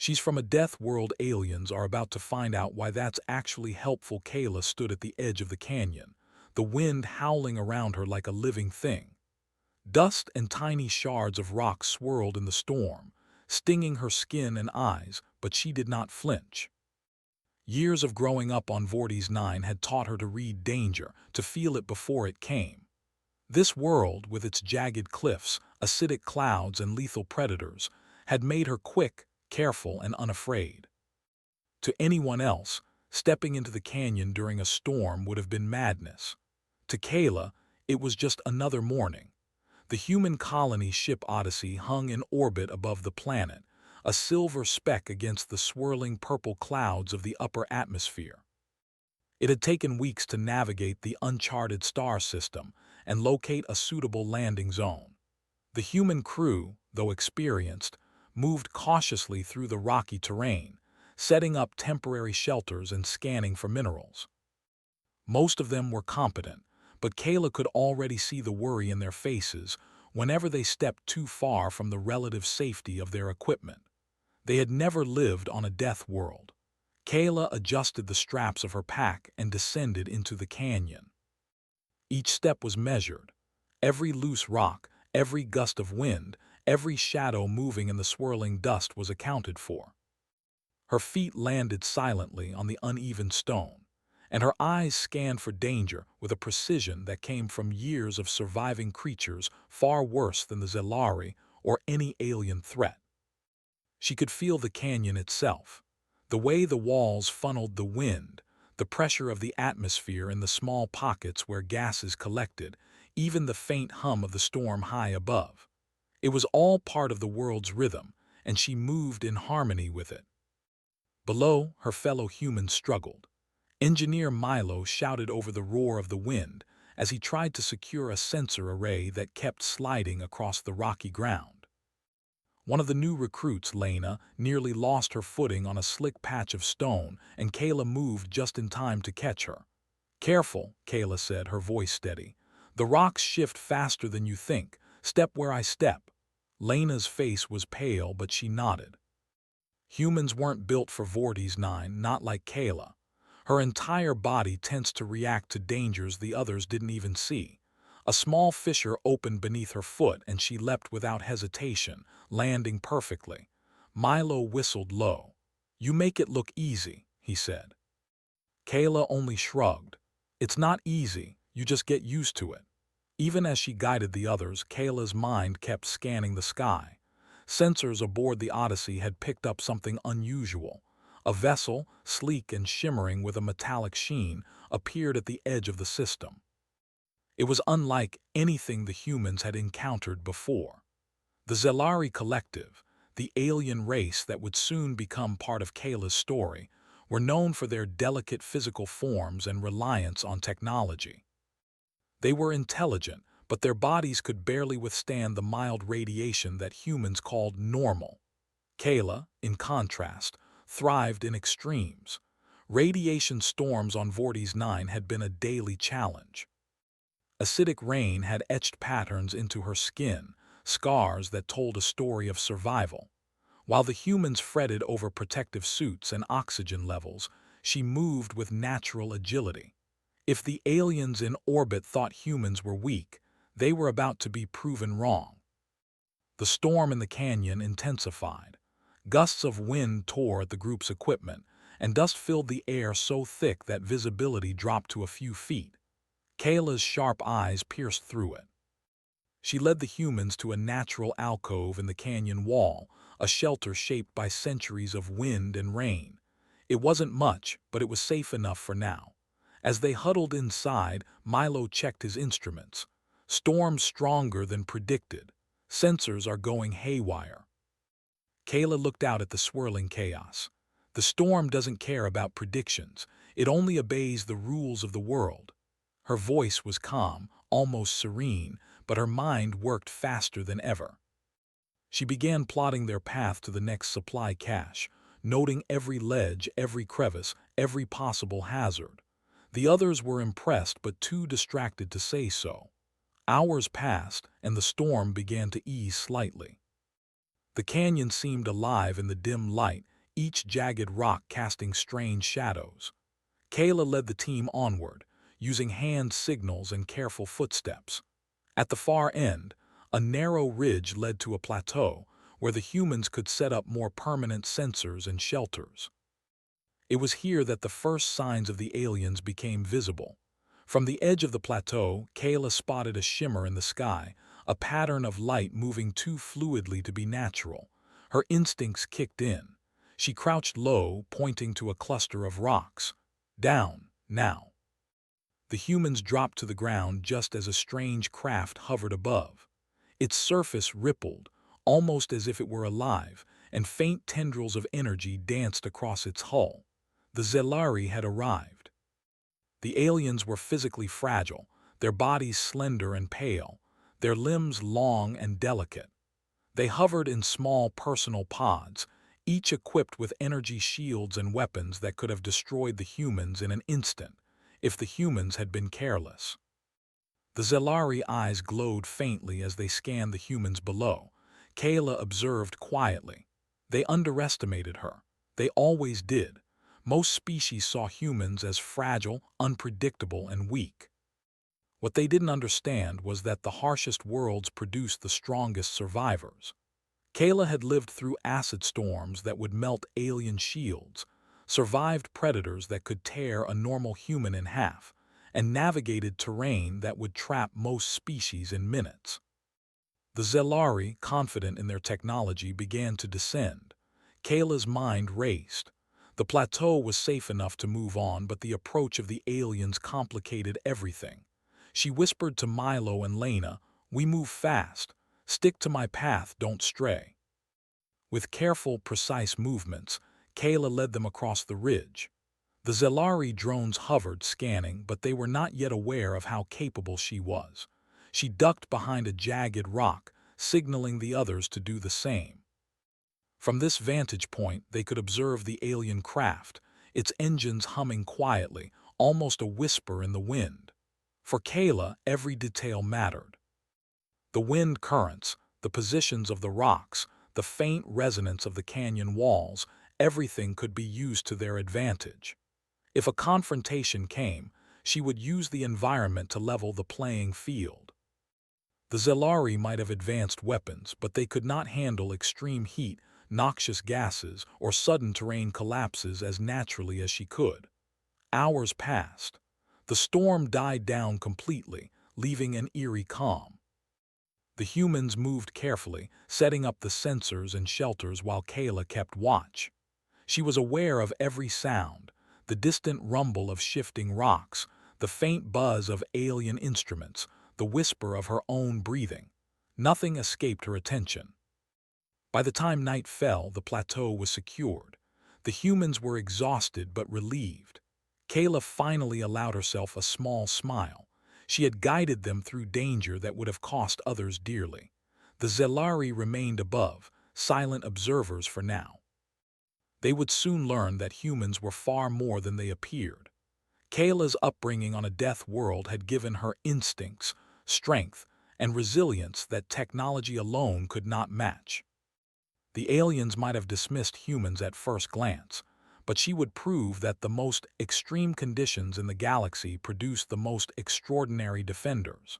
She's from a death world. Aliens are about to find out why that's actually helpful. Kayla stood at the edge of the canyon, the wind howling around her like a living thing. Dust and tiny shards of rock swirled in the storm, stinging her skin and eyes, but she did not flinch. Years of growing up on Vorti's 9 had taught her to read danger, to feel it before it came. This world, with its jagged cliffs, acidic clouds, and lethal predators, had made her quick, careful, and unafraid. To anyone else, stepping into the canyon during a storm would have been madness. To Kayla, it was just another morning. The human colony ship Odyssey hung in orbit above the planet, a silver speck against the swirling purple clouds of the upper atmosphere. It had taken weeks to navigate the uncharted star system and locate a suitable landing zone. The human crew, though experienced, moved cautiously through the rocky terrain, setting up temporary shelters and scanning for minerals. Most of them were competent, but Kayla could already see the worry in their faces whenever they stepped too far from the relative safety of their equipment. They had never lived on a death world. Kayla adjusted the straps of her pack and descended into the canyon. Each step was measured. Every loose rock, every gust of wind, every shadow moving in the swirling dust was accounted for. Her feet landed silently on the uneven stone, and her eyes scanned for danger with a precision that came from years of surviving creatures far worse than the Zelari or any alien threat. She could feel the canyon itself, the way the walls funneled the wind, the pressure of the atmosphere in the small pockets where gases collected, even the faint hum of the storm high above. It was all part of the world's rhythm, and she moved in harmony with it. Below, her fellow humans struggled. Engineer Milo shouted over the roar of the wind as he tried to secure a sensor array that kept sliding across the rocky ground. One of the new recruits, Lena, nearly lost her footing on a slick patch of stone, and Kayla moved just in time to catch her. "Careful," Kayla said, her voice steady. "The rocks shift faster than you think. Step where I step." Lena's face was pale, but she nodded. Humans weren't built for Vorti's 9, not like Kayla. Her entire body tensed to react to dangers the others didn't even see. A small fissure opened beneath her foot and she leapt without hesitation, landing perfectly. Milo whistled low. "You make it look easy," he said. Kayla only shrugged. "It's not easy, you just get used to it." Even as she guided the others, Kayla's mind kept scanning the sky. Sensors aboard the Odyssey had picked up something unusual. A vessel, sleek and shimmering with a metallic sheen, appeared at the edge of the system. It was unlike anything the humans had encountered before. The Zelari Collective, the alien race that would soon become part of Kayla's story, were known for their delicate physical forms and reliance on technology. They were intelligent, but their bodies could barely withstand the mild radiation that humans called normal. Kayla, in contrast, thrived in extremes. Radiation storms on Vorti's 9 had been a daily challenge. Acidic rain had etched patterns into her skin, scars that told a story of survival. While the humans fretted over protective suits and oxygen levels, she moved with natural agility. If the aliens in orbit thought humans were weak, they were about to be proven wrong. The storm in the canyon intensified. Gusts of wind tore at the group's equipment, and dust filled the air so thick that visibility dropped to a few feet. Kayla's sharp eyes pierced through it. She led the humans to a natural alcove in the canyon wall, a shelter shaped by centuries of wind and rain. It wasn't much, but it was safe enough for now. As they huddled inside, Milo checked his instruments. "Storm stronger than predicted. Sensors are going haywire." Kayla looked out at the swirling chaos. The storm doesn't care about predictions. It only obeys the rules of the world. Her voice was calm, almost serene, but her mind worked faster than ever. She began plotting their path to the next supply cache, noting every ledge, every crevice, every possible hazard. The others were impressed but too distracted to say so. Hours passed, and the storm began to ease slightly. The canyon seemed alive in the dim light, each jagged rock casting strange shadows. Kayla led the team onward, using hand signals and careful footsteps. At the far end, a narrow ridge led to a plateau where the humans could set up more permanent sensors and shelters. It was here that the first signs of the aliens became visible. From the edge of the plateau, Kayla spotted a shimmer in the sky, a pattern of light moving too fluidly to be natural. Her instincts kicked in. She crouched low, pointing to a cluster of rocks. Down, now. The humans dropped to the ground just as a strange craft hovered above. Its surface rippled, almost as if it were alive, and faint tendrils of energy danced across its hull. The Zelari had arrived. The aliens were physically fragile, their bodies slender and pale, their limbs long and delicate. They hovered in small personal pods, each equipped with energy shields and weapons that could have destroyed the humans in an instant, if the humans had been careless. The Zelari eyes glowed faintly as they scanned the humans below. Kayla observed quietly. They underestimated her. They always did. Most species saw humans as fragile, unpredictable, and weak. What they didn't understand was that the harshest worlds produce the strongest survivors. Kayla had lived through acid storms that would melt alien shields, survived predators that could tear a normal human in half, and navigated terrain that would trap most species in minutes. The Zelari, confident in their technology, began to descend. Kayla's mind raced. The plateau was safe enough to move on, but the approach of the aliens complicated everything. She whispered to Milo and Lena, "We move fast. Stick to my path, don't stray." With careful, precise movements, Kayla led them across the ridge. The Zelari drones hovered, scanning, but they were not yet aware of how capable she was. She ducked behind a jagged rock, signaling the others to do the same. From this vantage point, they could observe the alien craft, its engines humming quietly, almost a whisper in the wind. For Kayla, every detail mattered. The wind currents, the positions of the rocks, the faint resonance of the canyon walls, everything could be used to their advantage. If a confrontation came, she would use the environment to level the playing field. The Zelari might have advanced weapons, but they could not handle extreme heat, noxious gases, or sudden terrain collapses as naturally as she could. Hours passed. The storm died down completely, leaving an eerie calm. The humans moved carefully, setting up the sensors and shelters while Kayla kept watch. She was aware of every sound, the distant rumble of shifting rocks, the faint buzz of alien instruments, the whisper of her own breathing. Nothing escaped her attention. By the time night fell, the plateau was secured. The humans were exhausted but relieved. Kayla finally allowed herself a small smile. She had guided them through danger that would have cost others dearly. The Zelari remained above, silent observers for now. They would soon learn that humans were far more than they appeared. Kayla's upbringing on a death world had given her instincts, strength, and resilience that technology alone could not match. The aliens might have dismissed humans at first glance, but she would prove that the most extreme conditions in the galaxy produce the most extraordinary defenders.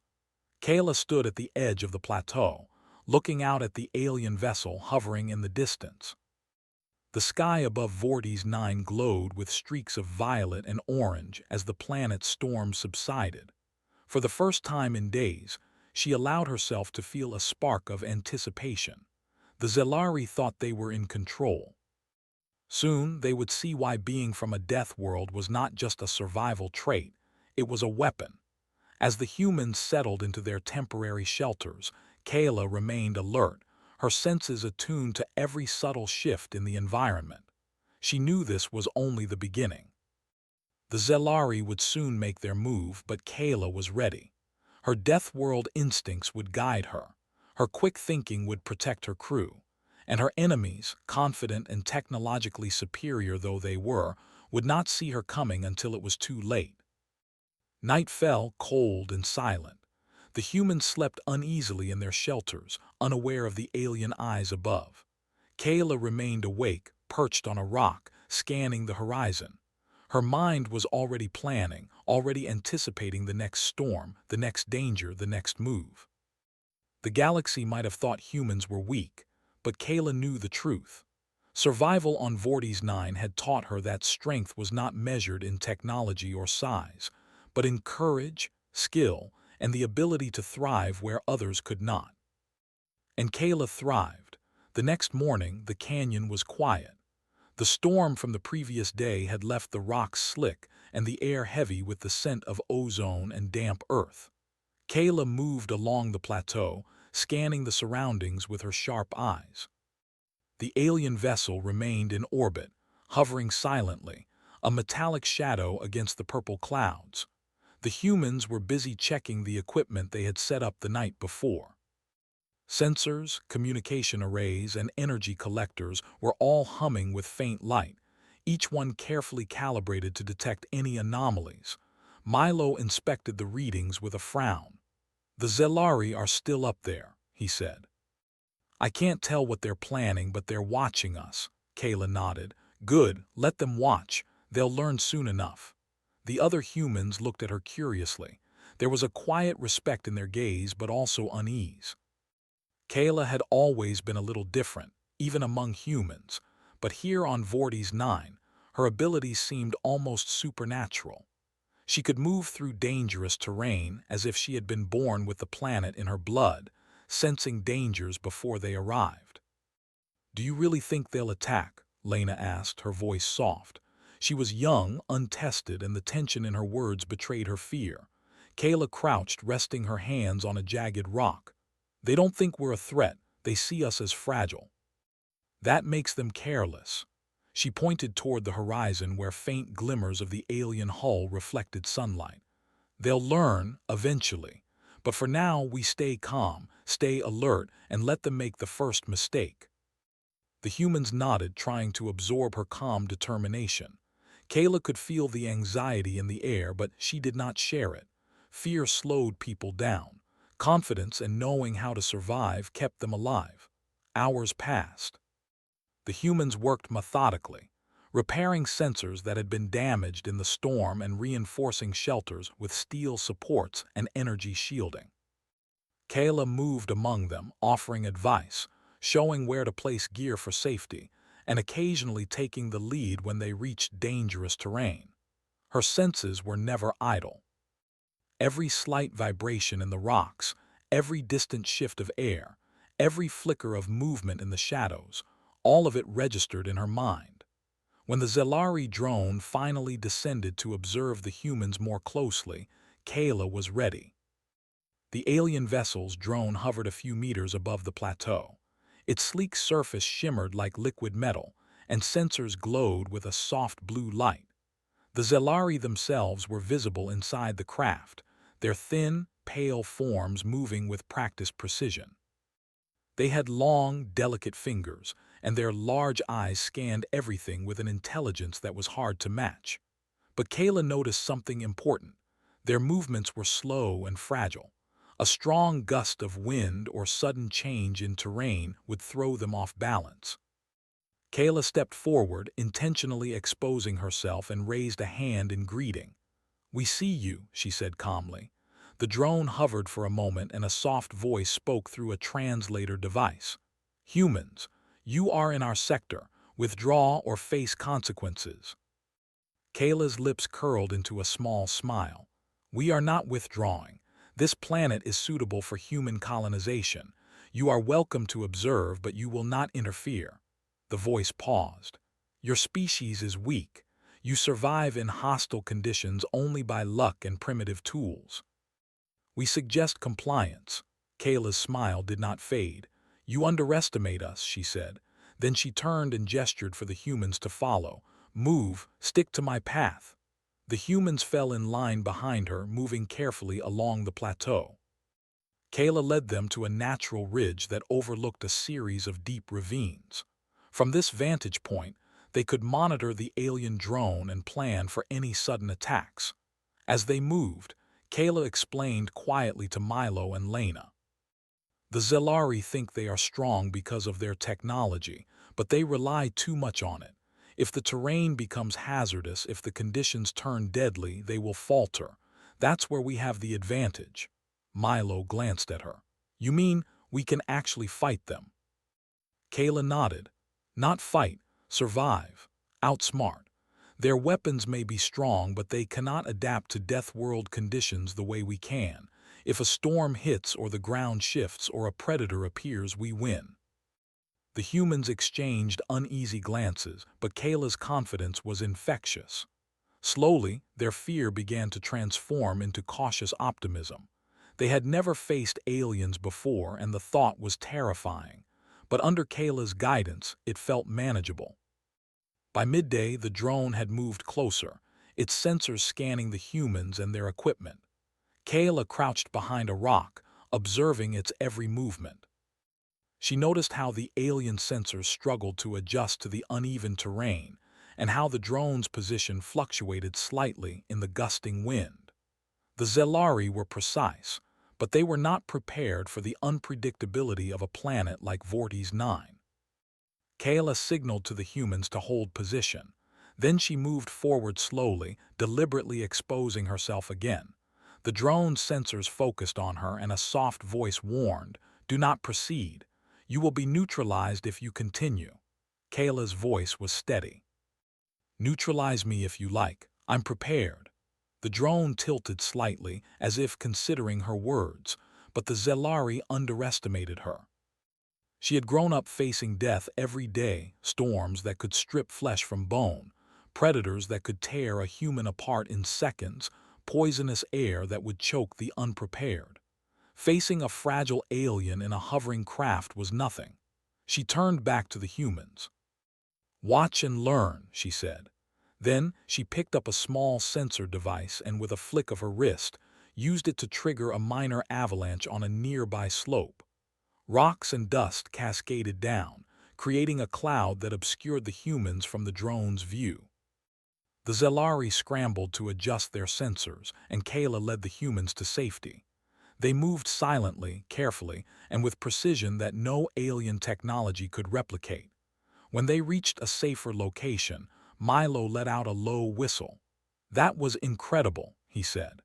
Kayla stood at the edge of the plateau, looking out at the alien vessel hovering in the distance. The sky above Vortiz 9 glowed with streaks of violet and orange as the planet's storm subsided. For the first time in days, she allowed herself to feel a spark of anticipation. The Zelari thought they were in control. Soon, they would see why being from a death world was not just a survival trait, it was a weapon. As the humans settled into their temporary shelters, Kayla remained alert, her senses attuned to every subtle shift in the environment. She knew this was only the beginning. The Zelari would soon make their move, but Kayla was ready. Her death world instincts would guide her. Her quick thinking would protect her crew. And her enemies, confident and technologically superior though they were, would not see her coming until it was too late. Night fell, cold and silent. The humans slept uneasily in their shelters, unaware of the alien eyes above. Kayla remained awake, perched on a rock, scanning the horizon. Her mind was already planning, already anticipating the next storm, the next danger, the next move. The galaxy might have thought humans were weak, but Kayla knew the truth. Survival on Vorti's 9 had taught her that strength was not measured in technology or size, but in courage, skill, and the ability to thrive where others could not. And Kayla thrived. The next morning, the canyon was quiet. The storm from the previous day had left the rocks slick and the air heavy with the scent of ozone and damp earth. Kayla moved along the plateau, scanning the surroundings with her sharp eyes. The alien vessel remained in orbit, hovering silently, a metallic shadow against the purple clouds. The humans were busy checking the equipment they had set up the night before. Sensors, communication arrays, and energy collectors were all humming with faint light, each one carefully calibrated to detect any anomalies. Milo inspected the readings with a frown. "The Zelari are still up there," he said. "I can't tell what they're planning, but they're watching us." Kayla nodded. "Good, let them watch. They'll learn soon enough." The other humans looked at her curiously. There was a quiet respect in their gaze, but also unease. Kayla had always been a little different, even among humans, but here on Vorti's 9, her abilities seemed almost supernatural. She could move through dangerous terrain as if she had been born with the planet in her blood, sensing dangers before they arrived. "Do you really think they'll attack?" Lena asked, her voice soft. She was young, untested, and the tension in her words betrayed her fear. Kayla crouched, resting her hands on a jagged rock. "They don't think we're a threat. They see us as fragile. That makes them careless." She pointed toward the horizon where faint glimmers of the alien hull reflected sunlight. "They'll learn, eventually. But for now, we stay calm, stay alert, and let them make the first mistake." The humans nodded, trying to absorb her calm determination. Kayla could feel the anxiety in the air, but she did not share it. Fear slowed people down. Confidence and knowing how to survive kept them alive. Hours passed. The humans worked methodically, repairing sensors that had been damaged in the storm and reinforcing shelters with steel supports and energy shielding. Kayla moved among them, offering advice, showing where to place gear for safety, and occasionally taking the lead when they reached dangerous terrain. Her senses were never idle. Every slight vibration in the rocks, every distant shift of air, every flicker of movement in the shadows, all of it registered in her mind. When the Zelari drone finally descended to observe the humans more closely, Kayla was ready. The alien vessel's drone hovered a few meters above the plateau. Its sleek surface shimmered like liquid metal, and sensors glowed with a soft blue light. The Zelari themselves were visible inside the craft, their thin, pale forms moving with practiced precision. They had long, delicate fingers, and their large eyes scanned everything with an intelligence that was hard to match. But Kayla noticed something important. Their movements were slow and fragile. A strong gust of wind or sudden change in terrain would throw them off balance. Kayla stepped forward, intentionally exposing herself, and raised a hand in greeting. "We see you," she said calmly. The drone hovered for a moment and a soft voice spoke through a translator device. "Humans, you are in our sector. Withdraw or face consequences." Kayla's lips curled into a small smile. "We are not withdrawing. This planet is suitable for human colonization. You are welcome to observe, but you will not interfere." The voice paused. "Your species is weak. You survive in hostile conditions only by luck and primitive tools. We suggest compliance." Kayla's smile did not fade. "You underestimate us," she said. Then she turned and gestured for the humans to follow. "Move, stick to my path." The humans fell in line behind her, moving carefully along the plateau. Kayla led them to a natural ridge that overlooked a series of deep ravines. From this vantage point, they could monitor the alien drone and plan for any sudden attacks. As they moved, Kayla explained quietly to Milo and Lena. "The Zelari think they are strong because of their technology, but they rely too much on it. If the terrain becomes hazardous, if the conditions turn deadly, they will falter. That's where we have the advantage. Milo glanced at her. You mean we can actually fight them? Kayla nodded. Not fight, survive, outsmart. Their weapons may be strong, but they cannot adapt to Death World conditions the way we can. If a storm hits or the ground shifts or a predator appears, we win. The humans exchanged uneasy glances, but Kayla's confidence was infectious. Slowly, their fear began to transform into cautious optimism. They had never faced aliens before, and the thought was terrifying. But under Kayla's guidance, it felt manageable. By midday, the drone had moved closer, its sensors scanning the humans and their equipment. Kayla crouched behind a rock, observing its every movement. She noticed how the alien sensors struggled to adjust to the uneven terrain, and how the drone's position fluctuated slightly in the gusting wind. The Zelari were precise, but they were not prepared for the unpredictability of a planet like Vortiz 9. Kayla signaled to the humans to hold position. Then she moved forward slowly, deliberately exposing herself again. The drone's sensors focused on her, and a soft voice warned, "Do not proceed. You will be neutralized if you continue." Kayla's voice was steady. "Neutralize me if you like. I'm prepared." The drone tilted slightly, as if considering her words, but the Zelari underestimated her. She had grown up facing death every day, storms that could strip flesh from bone, predators that could tear a human apart in seconds, poisonous air that would choke the unprepared. Facing a fragile alien in a hovering craft was nothing. She turned back to the humans. "Watch and learn," she said. Then she picked up a small sensor device and, with a flick of her wrist, used it to trigger a minor avalanche on a nearby slope. Rocks and dust cascaded down, creating a cloud that obscured the humans from the drone's view. The Zelari scrambled to adjust their sensors, and Kayla led the humans to safety. They moved silently, carefully, and with precision that no alien technology could replicate. When they reached a safer location, Milo let out a low whistle. "That was incredible," he said.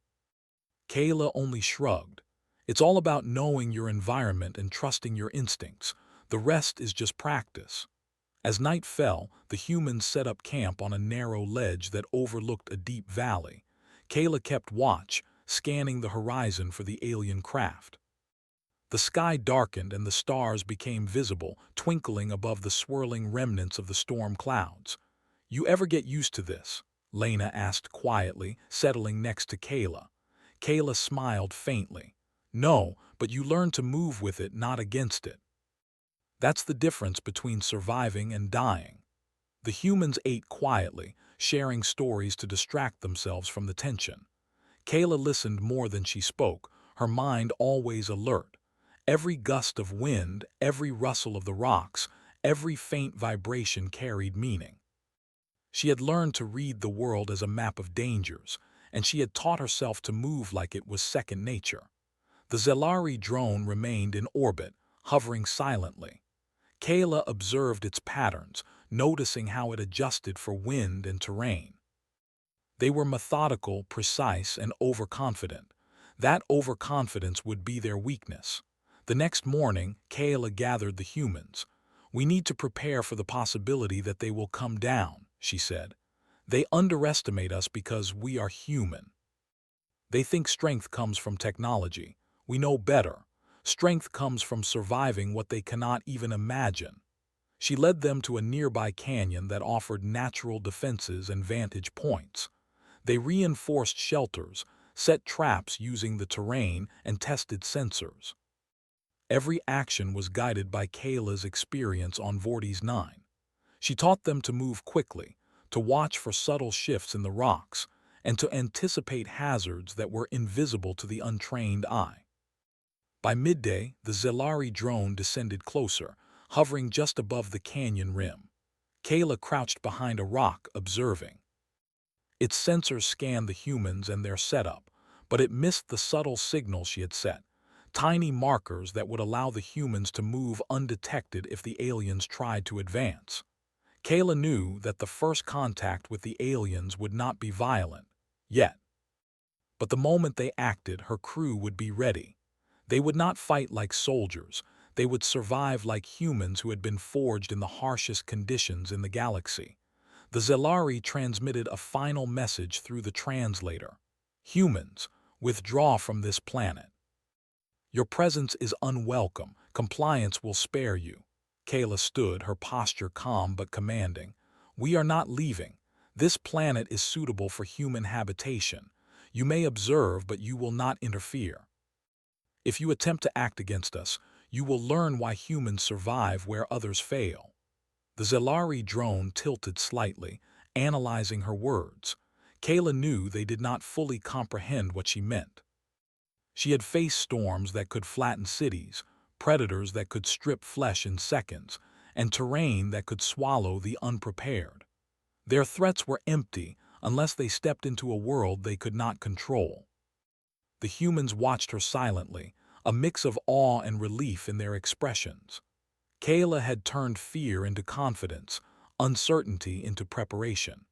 Kayla only shrugged. "It's all about knowing your environment and trusting your instincts. The rest is just practice." As night fell, the humans set up camp on a narrow ledge that overlooked a deep valley. Kayla kept watch, scanning the horizon for the alien craft. The sky darkened and the stars became visible, twinkling above the swirling remnants of the storm clouds. "You ever get used to this?" Lena asked quietly, settling next to Kayla. Kayla smiled faintly. "No, but you learn to move with it, not against it." That's the difference between surviving and dying. The humans ate quietly, sharing stories to distract themselves from the tension. Kayla listened more than she spoke, her mind always alert. Every gust of wind, every rustle of the rocks, every faint vibration carried meaning. She had learned to read the world as a map of dangers, and she had taught herself to move like it was second nature. The Zelari drone remained in orbit, hovering silently. Kayla observed its patterns, noticing how it adjusted for wind and terrain. They were methodical, precise, and overconfident. That overconfidence would be their weakness. The next morning, Kayla gathered the humans. "We need to prepare for the possibility that they will come down," she said. "They underestimate us because we are human. They think strength comes from technology. We know better. Strength comes from surviving what they cannot even imagine." She led them to a nearby canyon that offered natural defenses and vantage points. They reinforced shelters, set traps using the terrain, and tested sensors. Every action was guided by Kayla's experience on Vortiz 9. She taught them to move quickly, to watch for subtle shifts in the rocks, and to anticipate hazards that were invisible to the untrained eye. By midday, the Zelari drone descended closer, hovering just above the canyon rim. Kayla crouched behind a rock, observing. Its sensors scanned the humans and their setup, but it missed the subtle signal she had set. tiny markers that would allow the humans to move undetected if the aliens tried to advance. Kayla knew that the first contact with the aliens would not be violent, yet. But the moment they acted, her crew would be ready. They would not fight like soldiers. They would survive like humans who had been forged in the harshest conditions in the galaxy. The Zelari transmitted a final message through the translator. Humans, withdraw from this planet. Your presence is unwelcome. Compliance will spare you. Kayla stood, her posture calm but commanding. We are not leaving. This planet is suitable for human habitation. You may observe, but you will not interfere. If you attempt to act against us, you will learn why humans survive where others fail. The Zelari drone tilted slightly, analyzing her words. Kayla knew they did not fully comprehend what she meant. She had faced storms that could flatten cities, predators that could strip flesh in seconds, and terrain that could swallow the unprepared. Their threats were empty unless they stepped into a world they could not control. The humans watched her silently, a mix of awe and relief in their expressions. Kayla had turned fear into confidence, uncertainty into preparation.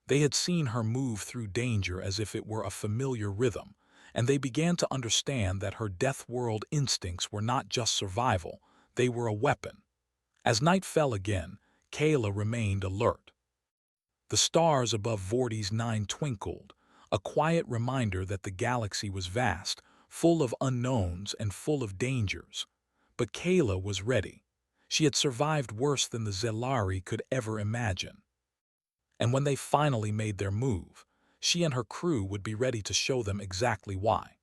They had seen her move through danger as if it were a familiar rhythm, and they began to understand that her death world instincts were not just survival, they were a weapon. As night fell again, Kayla remained alert. The stars above Vorti's 9 twinkled, a quiet reminder that the galaxy was vast, full of unknowns and full of dangers. But Kayla was ready. She had survived worse than the Zelari could ever imagine. And when they finally made their move, she and her crew would be ready to show them exactly why.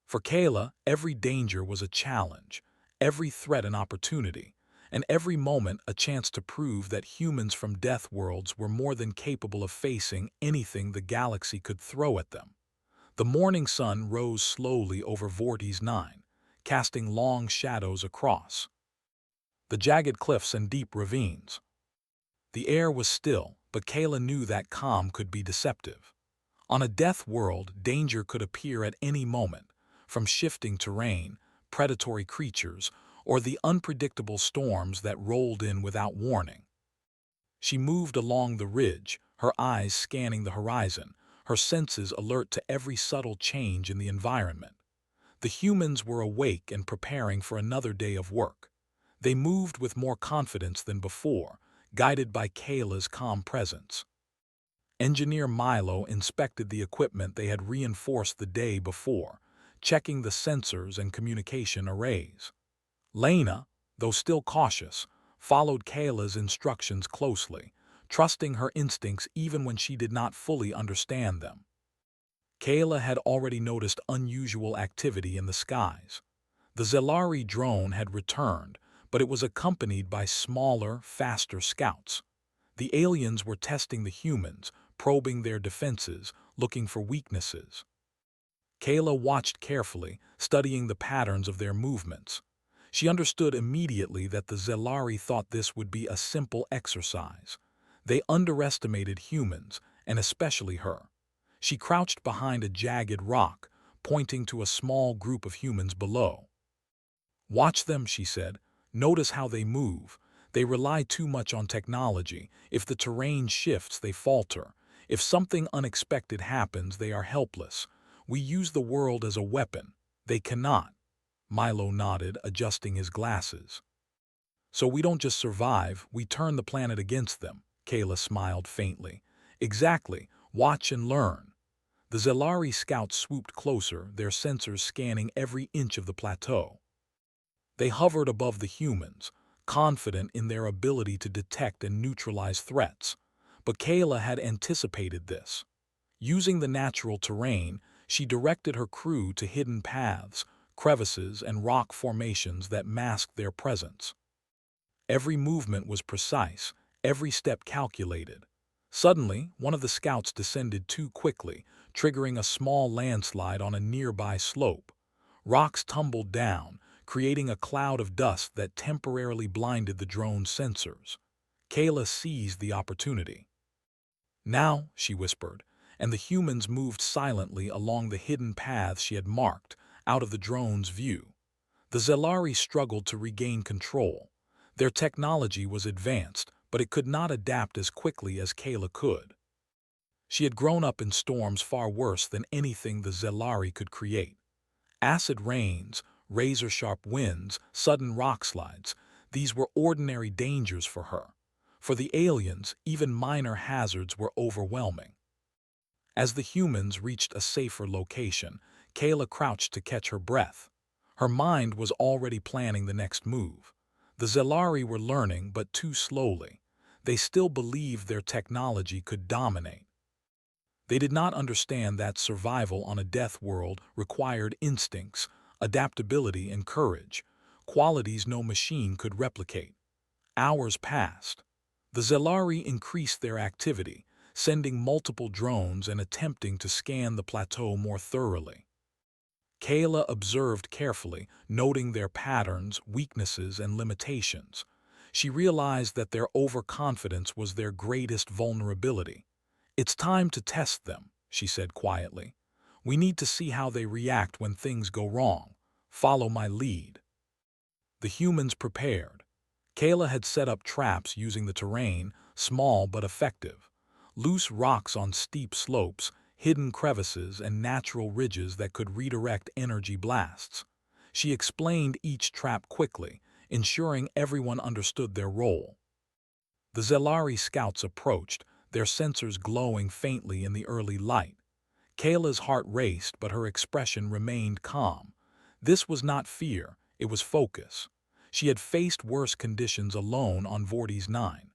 For Kayla, every danger was a challenge, every threat an opportunity, and every moment a chance to prove that humans from death worlds were more than capable of facing anything the galaxy could throw at them. The morning sun rose slowly over Vorti's 9, casting long shadows across the jagged cliffs and deep ravines. The air was still, but Kayla knew that calm could be deceptive. On a death world, danger could appear at any moment, from shifting terrain, predatory creatures, or the unpredictable storms that rolled in without warning. She moved along the ridge, her eyes scanning the horizon, her senses alert to every subtle change in the environment. The humans were awake and preparing for another day of work. They moved with more confidence than before, guided by Kayla's calm presence. Engineer Milo inspected the equipment they had reinforced the day before, checking the sensors and communication arrays. Lena, though still cautious, followed Kayla's instructions closely, trusting her instincts even when she did not fully understand them. Kayla had already noticed unusual activity in the skies. The Zelari drone had returned, but it was accompanied by smaller, faster scouts. The aliens were testing the humans, probing their defenses, looking for weaknesses. Kayla watched carefully, studying the patterns of their movements. She understood immediately that the Zelari thought this would be a simple exercise. They underestimated humans, and especially her. She crouched behind a jagged rock, pointing to a small group of humans below. "Watch them," she said. "Notice how they move. They rely too much on technology. If the terrain shifts, they falter. If something unexpected happens, they are helpless. We use the world as a weapon. They cannot." Milo nodded, adjusting his glasses. "So we don't just survive, we turn the planet against them." Kayla smiled faintly. "Exactly. Watch and learn." The Zelari scouts swooped closer, their sensors scanning every inch of the plateau. They hovered above the humans, confident in their ability to detect and neutralize threats. But Kayla had anticipated this. Using the natural terrain, she directed her crew to hidden paths, crevices, and rock formations that masked their presence. Every movement was precise, every step calculated. Suddenly, one of the scouts descended too quickly, triggering a small landslide on a nearby slope. Rocks tumbled down, creating a cloud of dust that temporarily blinded the drone's sensors. Kayla seized the opportunity. "Now," she whispered, and the humans moved silently along the hidden paths she had marked, out of the drone's view. The Zelari struggled to regain control. Their technology was advanced, but it could not adapt as quickly as Kayla could. She had grown up in storms far worse than anything the Zelari could create. Acid rains, razor-sharp winds, sudden rock slides, these were ordinary dangers for her. For the aliens, even minor hazards were overwhelming. As the humans reached a safer location, Kayla crouched to catch her breath. Her mind was already planning the next move. The Zelari were learning, but too slowly. They still believed their technology could dominate. They did not understand that survival on a death world required instincts, adaptability, and courage, qualities no machine could replicate. Hours passed. The Zelari increased their activity, sending multiple drones and attempting to scan the plateau more thoroughly. Kayla observed carefully, noting their patterns, weaknesses, and limitations. She realized that their overconfidence was their greatest vulnerability. "It's time to test them," she said quietly. "We need to see how they react when things go wrong. Follow my lead." The humans prepared. Kayla had set up traps using the terrain, small but effective. Loose rocks on steep slopes, hidden crevices, and natural ridges that could redirect energy blasts. She explained each trap quickly, ensuring everyone understood their role. The Zelari scouts approached, their sensors glowing faintly in the early light. Kayla's heart raced, but her expression remained calm. This was not fear, it was focus. She had faced worse conditions alone on Vorti's 9.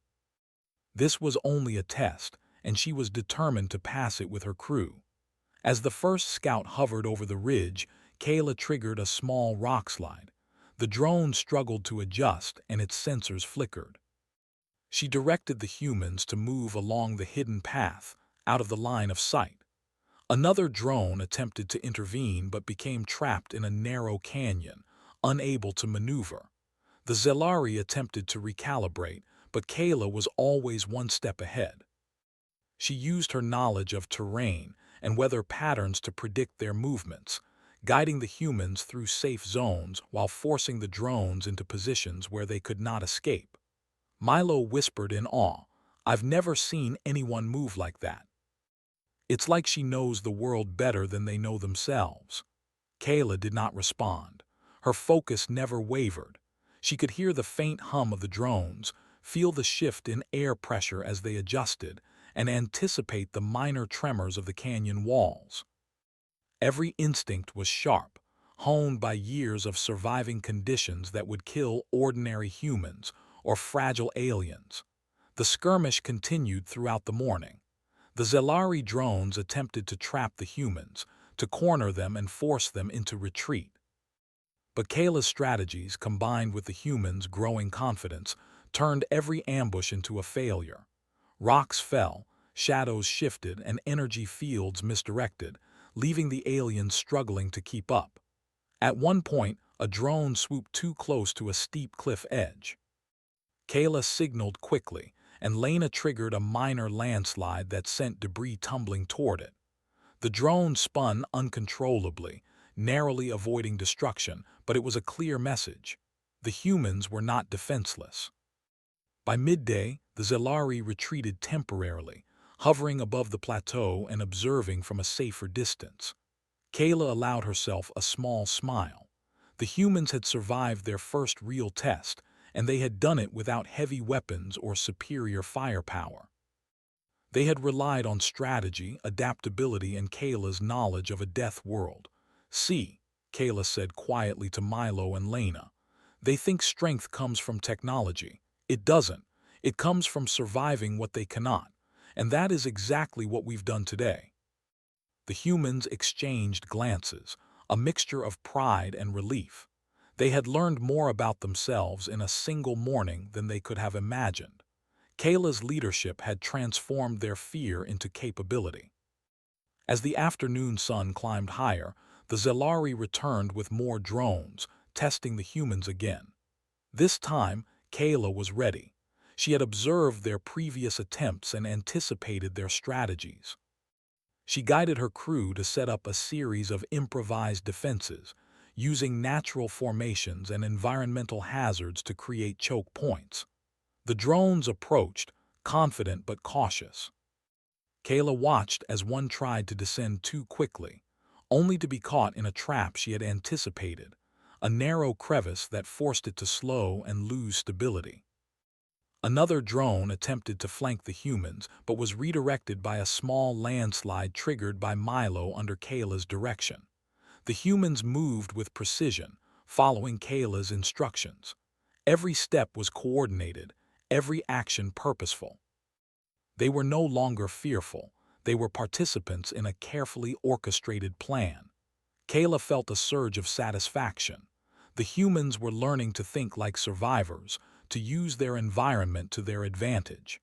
This was only a test, and she was determined to pass it with her crew. As the first scout hovered over the ridge, Kayla triggered a small rock slide. The drone struggled to adjust, and its sensors flickered. She directed the humans to move along the hidden path, out of the line of sight. Another drone attempted to intervene but became trapped in a narrow canyon, unable to maneuver. The Zelari attempted to recalibrate, but Kayla was always one step ahead. She used her knowledge of terrain and weather patterns to predict their movements, guiding the humans through safe zones while forcing the drones into positions where they could not escape. Milo whispered in awe, "I've never seen anyone move like that." It's like she knows the world better than they know themselves. Kayla did not respond. Her focus never wavered. She could hear the faint hum of the drones, feel the shift in air pressure as they adjusted, and anticipate the minor tremors of the canyon walls. Every instinct was sharp, honed by years of surviving conditions that would kill ordinary humans or fragile aliens. The skirmish continued throughout the morning. The Zelari drones attempted to trap the humans, to corner them and force them into retreat. But Kayla's strategies, combined with the humans' growing confidence, turned every ambush into a failure. Rocks fell, shadows shifted, and energy fields misdirected, leaving the aliens struggling to keep up. At one point, a drone swooped too close to a steep cliff edge. Kayla signaled quickly, and Lena triggered a minor landslide that sent debris tumbling toward it. The drone spun uncontrollably, narrowly avoiding destruction, but it was a clear message. The humans were not defenseless. By midday, the Zelari retreated temporarily, hovering above the plateau and observing from a safer distance. Kayla allowed herself a small smile. The humans had survived their first real test, and they had done it without heavy weapons or superior firepower. They had relied on strategy, adaptability, and Kayla's knowledge of a death world. "See," Kayla said quietly to Milo and Lena, "they think strength comes from technology. It doesn't. It comes from surviving what they cannot. And that is exactly what we've done today." The humans exchanged glances, a mixture of pride and relief. They had learned more about themselves in a single morning than they could have imagined. Kayla's leadership had transformed their fear into capability. As the afternoon sun climbed higher, the Zelari returned with more drones, testing the humans again. This time, Kayla was ready. She had observed their previous attempts and anticipated their strategies. She guided her crew to set up a series of improvised defenses, using natural formations and environmental hazards to create choke points. The drones approached, confident but cautious. Kayla watched as one tried to descend too quickly, only to be caught in a trap she had anticipated, a narrow crevice that forced it to slow and lose stability. Another drone attempted to flank the humans, but was redirected by a small landslide triggered by Milo under Kayla's direction. The humans moved with precision, following Kayla's instructions. Every step was coordinated, every action purposeful. They were no longer fearful. They were participants in a carefully orchestrated plan. Kayla felt a surge of satisfaction. The humans were learning to think like survivors, to use their environment to their advantage.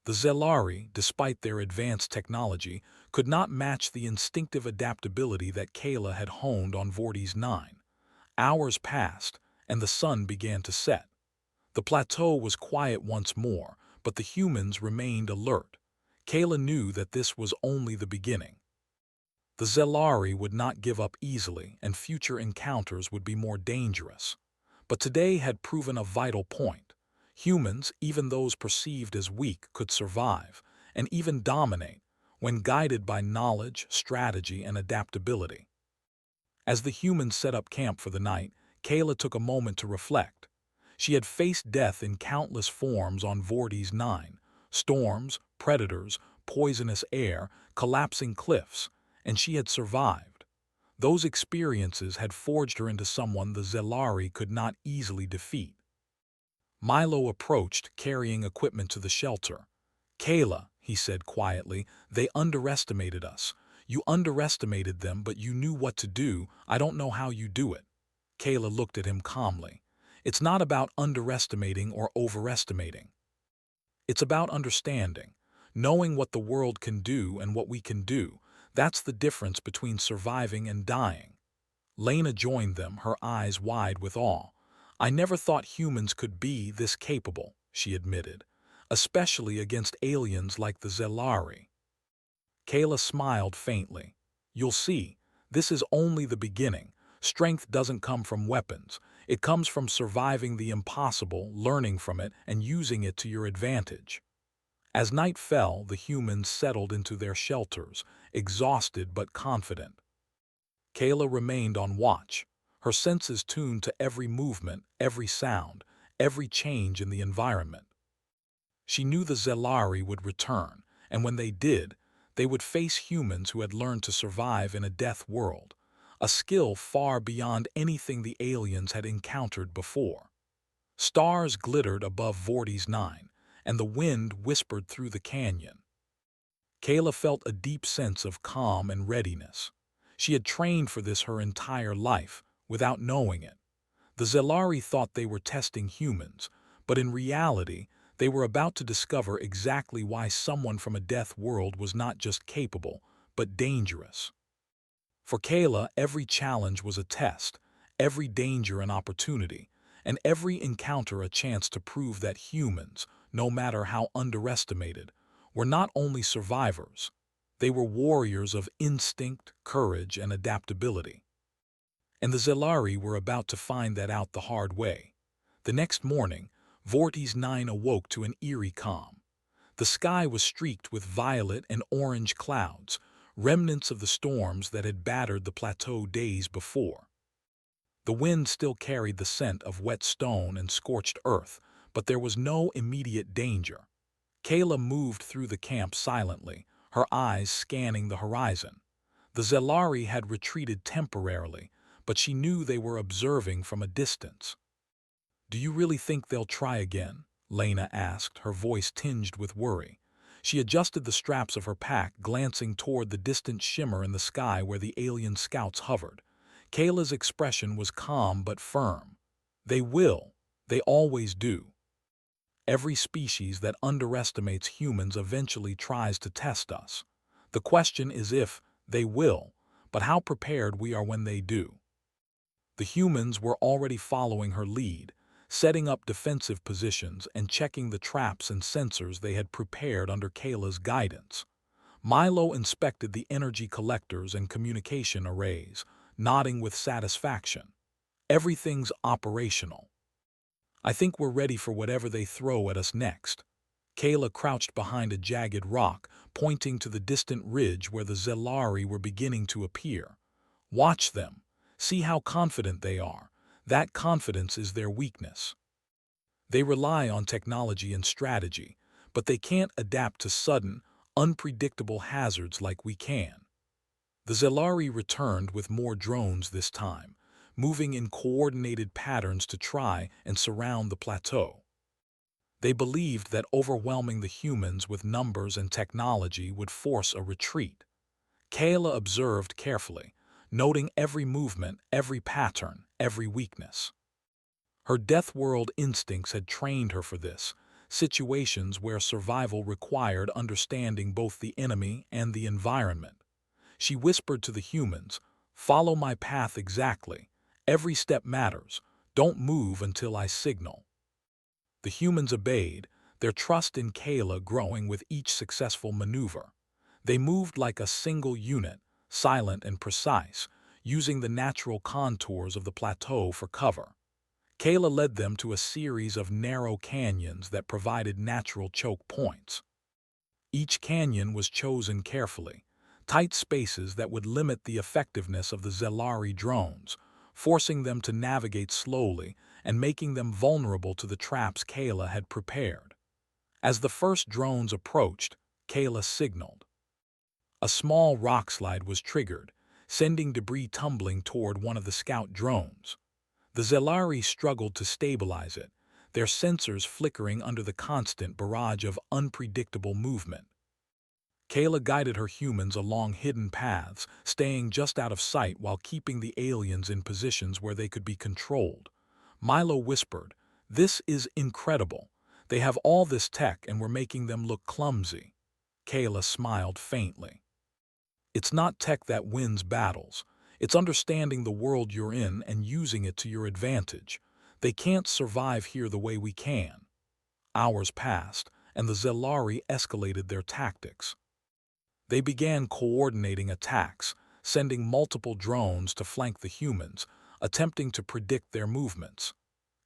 The Zelari, despite their advanced technology, could not match the instinctive adaptability that Kayla had honed on Vorti's 9. Hours passed, and the sun began to set. The plateau was quiet once more, but the humans remained alert. Kayla knew that this was only the beginning. The Zelari would not give up easily, and future encounters would be more dangerous. But today had proven a vital point. Humans, even those perceived as weak, could survive, and even dominate, when guided by knowledge, strategy, and adaptability. As the humans set up camp for the night, Kayla took a moment to reflect. She had faced death in countless forms on Vorti's 9, storms, predators, poisonous air, collapsing cliffs, and she had survived. Those experiences had forged her into someone the Zelari could not easily defeat. Milo approached, carrying equipment to the shelter. "Kayla," he said quietly, "they underestimated us. You underestimated them, but you knew what to do. I don't know how you do it." Kayla looked at him calmly. "It's not about underestimating or overestimating. It's about understanding, knowing what the world can do and what we can do. That's the difference between surviving and dying." Lena joined them, her eyes wide with awe. "I never thought humans could be this capable," she admitted, "especially against aliens like the Zelari." Kayla smiled faintly. "You'll see, this is only the beginning. Strength doesn't come from weapons. It comes from surviving the impossible, learning from it, and using it to your advantage." As night fell, the humans settled into their shelters, exhausted but confident. Kayla remained on watch, her senses tuned to every movement, every sound, every change in the environment. She knew the Zelari would return, and when they did, they would face humans who had learned to survive in a death world, a skill far beyond anything the aliens had encountered before. Stars glittered above Vorti's 9, and the wind whispered through the canyon. Kayla felt a deep sense of calm and readiness. She had trained for this her entire life, without knowing it. The Zelari thought they were testing humans, but in reality, they were about to discover exactly why someone from a death world was not just capable, but dangerous. For Kayla, every challenge was a test, every danger an opportunity, and every encounter a chance to prove that humans, no matter how underestimated, were not only survivors, they were warriors of instinct, courage, and adaptability. And the Zelari were about to find that out the hard way. The next morning, Vorti's 9 awoke to an eerie calm. The sky was streaked with violet and orange clouds, remnants of the storms that had battered the plateau days before. The wind still carried the scent of wet stone and scorched earth, but there was no immediate danger. Kayla moved through the camp silently, her eyes scanning the horizon. The Zelari had retreated temporarily, but she knew they were observing from a distance. "Do you really think they'll try again?" Lena asked, her voice tinged with worry. She adjusted the straps of her pack, glancing toward the distant shimmer in the sky where the alien scouts hovered. Kayla's expression was calm but firm. "They will. They always do. Every species that underestimates humans eventually tries to test us. The question is if they will, but how prepared we are when they do." The humans were already following her lead, setting up defensive positions and checking the traps and sensors they had prepared under Kayla's guidance. Milo inspected the energy collectors and communication arrays, nodding with satisfaction. Everything's operational. I think we're ready for whatever they throw at us next. Kayla crouched behind a jagged rock, pointing to the distant ridge where the Zelari were beginning to appear. Watch them. See how confident they are. That confidence is their weakness. They rely on technology and strategy, but they can't adapt to sudden, unpredictable hazards like we can. The Zelari returned with more drones this time, moving in coordinated patterns to try and surround the plateau. They believed that overwhelming the humans with numbers and technology would force a retreat. Kayla observed carefully, noting every movement, every pattern, every weakness. Her Death World instincts had trained her for this, situations where survival required understanding both the enemy and the environment. She whispered to the humans, "Follow my path exactly. Every step matters. Don't move until I signal." The humans obeyed, their trust in Kayla growing with each successful maneuver. They moved like a single unit, silent and precise, using the natural contours of the plateau for cover. Kayla led them to a series of narrow canyons that provided natural choke points. Each canyon was chosen carefully, tight spaces that would limit the effectiveness of the Zelari drones, forcing them to navigate slowly and making them vulnerable to the traps Kayla had prepared. As the first drones approached, Kayla signaled. A small rockslide was triggered, sending debris tumbling toward one of the scout drones. The Zelari struggled to stabilize it, their sensors flickering under the constant barrage of unpredictable movement. Kayla guided her humans along hidden paths, staying just out of sight while keeping the aliens in positions where they could be controlled. Milo whispered, "This is incredible. They have all this tech and we're making them look clumsy." Kayla smiled faintly. "It's not tech that wins battles. It's understanding the world you're in and using it to your advantage. They can't survive here the way we can." Hours passed, and the Zelari escalated their tactics. They began coordinating attacks, sending multiple drones to flank the humans, attempting to predict their movements.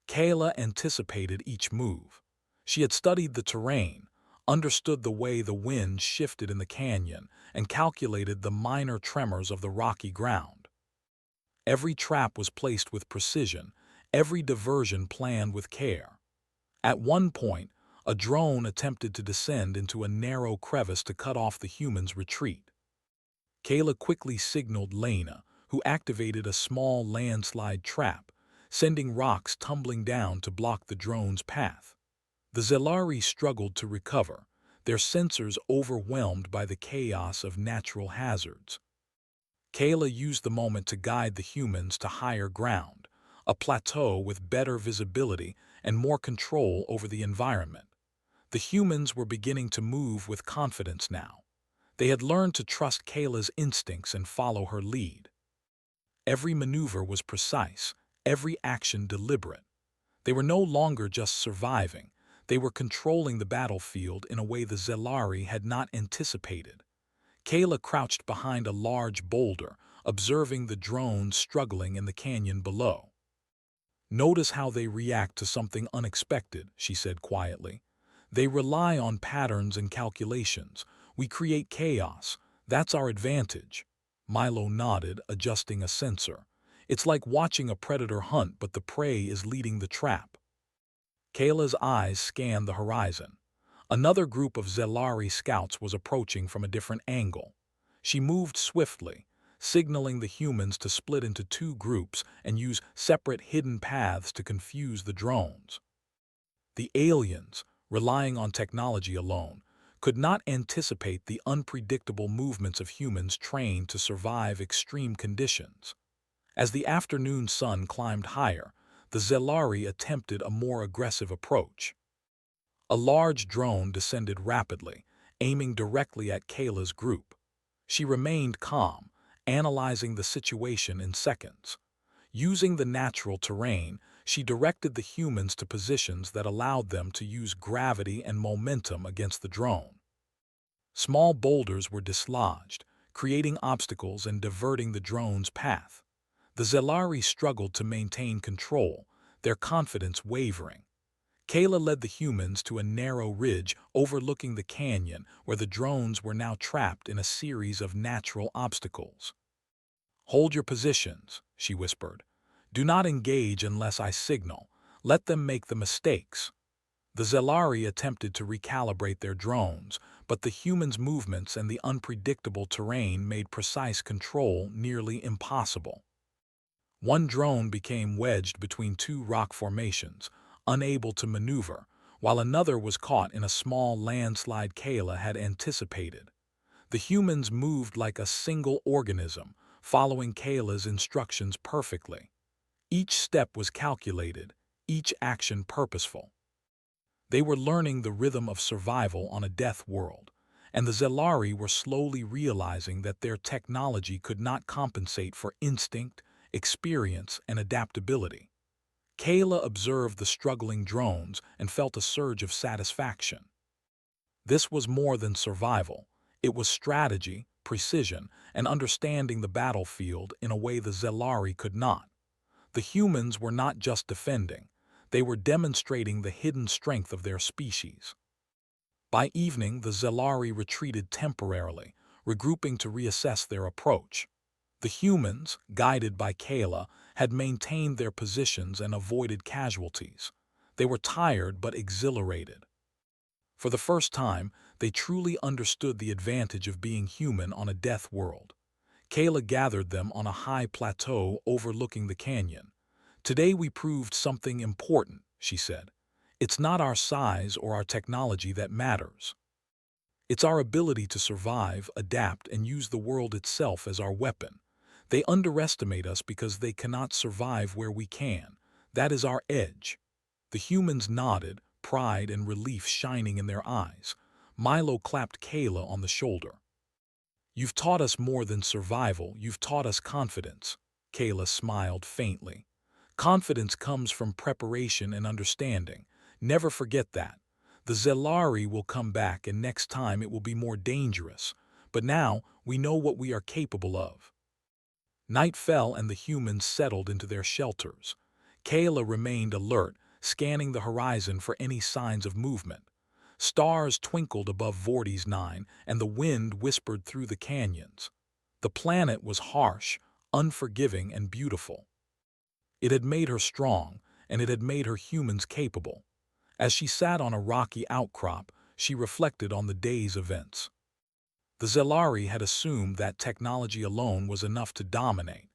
Kayla anticipated each move. She had studied the terrain, understood the way the wind shifted in the canyon, and calculated the minor tremors of the rocky ground. Every trap was placed with precision, every diversion planned with care. At one point, a drone attempted to descend into a narrow crevice to cut off the humans' retreat. Kayla quickly signaled Lena, who activated a small landslide trap, sending rocks tumbling down to block the drone's path. The Zelari struggled to recover, their sensors overwhelmed by the chaos of natural hazards. Kayla used the moment to guide the humans to higher ground, a plateau with better visibility and more control over the environment. The humans were beginning to move with confidence now. They had learned to trust Kayla's instincts and follow her lead. Every maneuver was precise, every action deliberate. They were no longer just surviving, they were controlling the battlefield in a way the Zelari had not anticipated. Kayla crouched behind a large boulder, observing the drones struggling in the canyon below. "Notice how they react to something unexpected," she said quietly. "They rely on patterns and calculations. We create chaos. That's our advantage." Milo nodded, adjusting a sensor. "It's like watching a predator hunt, but the prey is leading the trap." Kayla's eyes scanned the horizon. Another group of Zelari scouts was approaching from a different angle. She moved swiftly, signaling the humans to split into two groups and use separate hidden paths to confuse the drones. The aliens, relying on technology alone, could not anticipate the unpredictable movements of humans trained to survive extreme conditions. As the afternoon sun climbed higher, the Zelari attempted a more aggressive approach. A large drone descended rapidly, aiming directly at Kayla's group. She remained calm, analyzing the situation in seconds. Using the natural terrain, she directed the humans to positions that allowed them to use gravity and momentum against the drone. Small boulders were dislodged, creating obstacles and diverting the drone's path. The Zelari struggled to maintain control, their confidence wavering. Kayla led the humans to a narrow ridge overlooking the canyon where the drones were now trapped in a series of natural obstacles. "Hold your positions," she whispered. "Do not engage unless I signal. Let them make the mistakes." The Zelari attempted to recalibrate their drones, but the humans' movements and the unpredictable terrain made precise control nearly impossible. One drone became wedged between two rock formations, unable to maneuver, while another was caught in a small landslide Kayla had anticipated. The humans moved like a single organism, following Kayla's instructions perfectly. Each step was calculated, each action purposeful. They were learning the rhythm of survival on a death world, and the Zelari were slowly realizing that their technology could not compensate for instinct, experience, and adaptability. Kayla observed the struggling drones and felt a surge of satisfaction. This was more than survival. It was strategy, precision, and understanding the battlefield in a way the Zelari could not. The humans were not just defending, they were demonstrating the hidden strength of their species. By evening, the Zelari retreated temporarily, regrouping to reassess their approach. The humans, guided by Kayla, had maintained their positions and avoided casualties. They were tired but exhilarated. For the first time, they truly understood the advantage of being human on a death world. Kayla gathered them on a high plateau overlooking the canyon. "Today we proved something important," she said. "It's not our size or our technology that matters. It's our ability to survive, adapt, and use the world itself as our weapon. They underestimate us because they cannot survive where we can. That is our edge." The humans nodded, pride and relief shining in their eyes. Milo clapped Kayla on the shoulder. "You've taught us more than survival, you've taught us confidence." Kayla smiled faintly. "Confidence comes from preparation and understanding. Never forget that. The Zelari will come back and next time it will be more dangerous. But now we know what we are capable of." Night fell and the humans settled into their shelters. Kayla remained alert, scanning the horizon for any signs of movement. Stars twinkled above Vorti's 9 and the wind whispered through the canyons. The planet was harsh, unforgiving, and beautiful. It had made her strong, and it had made her humans capable. As she sat on a rocky outcrop, she reflected on the day's events. The Zelari had assumed that technology alone was enough to dominate,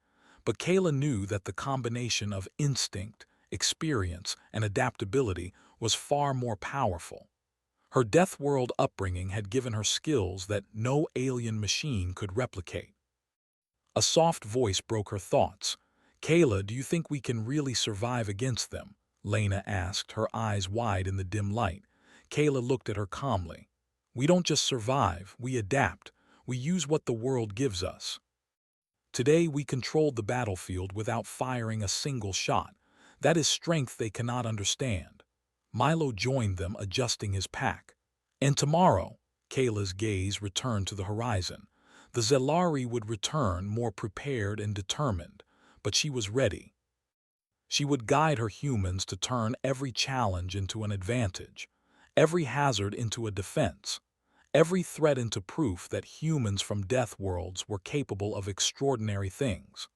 but Kayla knew that the combination of instinct, experience, and adaptability was far more powerful. Her Death World upbringing had given her skills that no alien machine could replicate. A soft voice broke her thoughts. "Kayla, do you think we can really survive against them?" Lena asked, her eyes wide in the dim light. Kayla looked at her calmly. "We don't just survive, we adapt. We use what the world gives us. Today we controlled the battlefield without firing a single shot. That is strength they cannot understand." Milo joined them, adjusting his pack. "And tomorrow," Kayla's gaze returned to the horizon. The Zelari would return more prepared and determined, but she was ready. She would guide her humans to turn every challenge into an advantage, every hazard into a defense, every threat into proof that humans from death worlds were capable of extraordinary things.